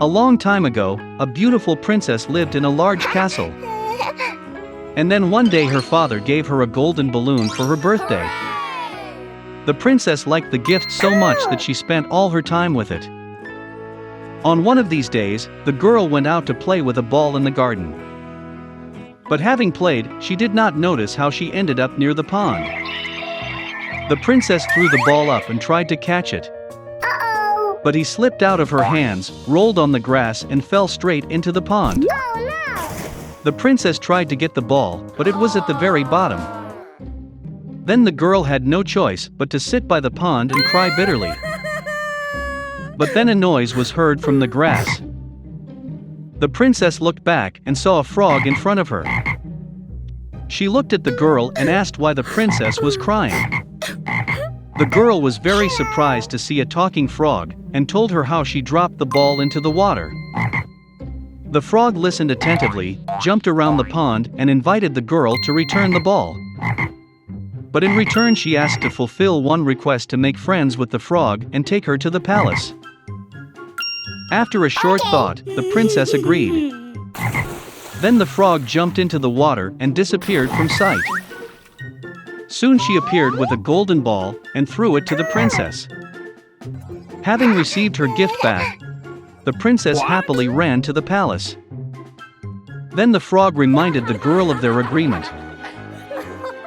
A long time ago, a beautiful princess lived in a large castle. And then one day her father gave her a golden balloon for her birthday. The princess liked the gift so much that she spent all her time with it. On one of these days, the girl went out to play with a ball in the garden. But having played, she did not notice how she ended up near the pond. The princess threw the ball up and tried to catch it. But he slipped out of her hands, rolled on the grass and fell straight into the pond. The princess tried to get the ball, but it was at the very bottom. Then the girl had no choice but to sit by the pond and cry bitterly. But then a noise was heard from the grass. The princess looked back and saw a frog in front of her. She looked at the girl and asked why the princess was crying. The girl was very surprised to see a talking frog and told her how she dropped the ball into the water. The frog listened attentively, jumped around the pond and invited the girl to return the ball. But in return she asked to fulfill one request to make friends with the frog and take her to the palace. After a short thought, the princess agreed. Then the frog jumped into the water and disappeared from sight. Soon she appeared with a golden ball and threw it to the princess. Having received her gift back, the princess happily ran to the palace. Then the frog reminded the girl of their agreement.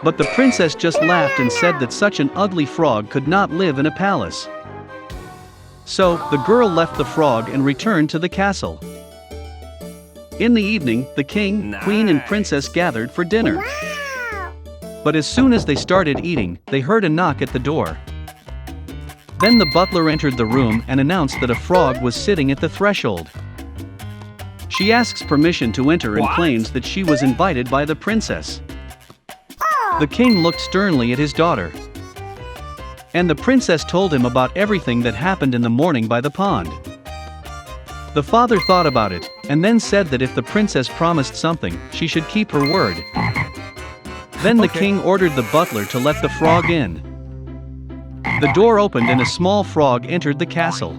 But the princess just laughed and said that such an ugly frog could not live in a palace. So, the girl left the frog and returned to the castle. In the evening, the king, queen and princess gathered for dinner. But as soon as they started eating, they heard a knock at the door. Then the butler entered the room and announced that a frog was sitting at the threshold. She asks permission to enter and claims that she was invited by the princess. The king looked sternly at his daughter. And the princess told him about everything that happened in the morning by the pond. The father thought about it, and then said that if the princess promised something, she should keep her word. Then the king ordered the butler to let the frog in. The door opened and a small frog entered the castle.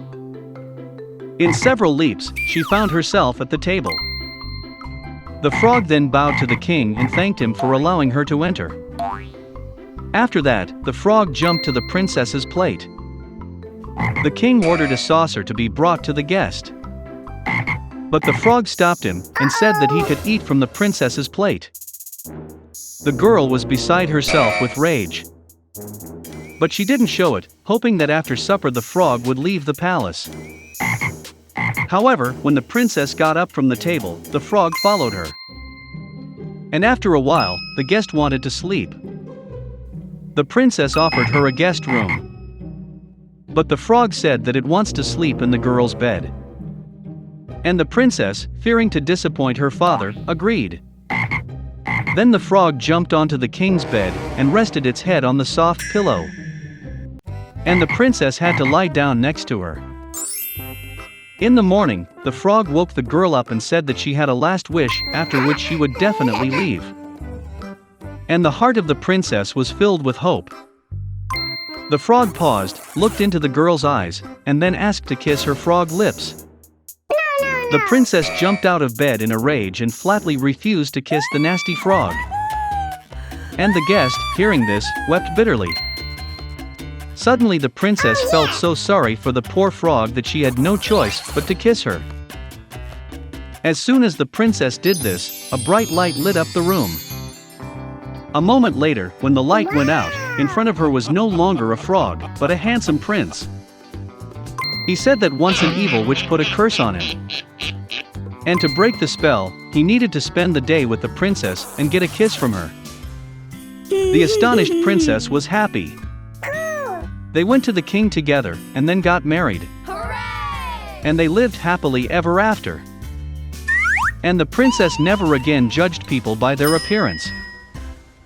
In several leaps, she found herself at the table. The frog then bowed to the king and thanked him for allowing her to enter. After that, the frog jumped to the princess's plate. The king ordered a saucer to be brought to the guest. But the frog stopped him and said that he could eat from the princess's plate. The girl was beside herself with rage. But she didn't show it, hoping that after supper the frog would leave the palace. However, when the princess got up from the table, the frog followed her. And after a while, the guest wanted to sleep. The princess offered her a guest room. But the frog said that it wants to sleep in the girl's bed. And the princess, fearing to disappoint her father, agreed. Then the frog jumped onto the king's bed and rested its head on the soft pillow. And the princess had to lie down next to her. In the morning, the frog woke the girl up and said that she had a last wish, after which she would definitely leave. And the heart of the princess was filled with hope. The frog paused, looked into the girl's eyes, and then asked to kiss her frog lips. The princess jumped out of bed in a rage and flatly refused to kiss the nasty frog. And the guest, hearing this, wept bitterly. Suddenly the princess felt so sorry for the poor frog that she had no choice but to kiss her. As soon as the princess did this, a bright light lit up the room. A moment later, when the light went out, in front of her was no longer a frog, but a handsome prince. He said that once an evil witch put a curse on him. And to break the spell, he needed to spend the day with the princess and get a kiss from her. The astonished princess was happy. They went to the king together and then got married. And they lived happily ever after. And the princess never again judged people by their appearance.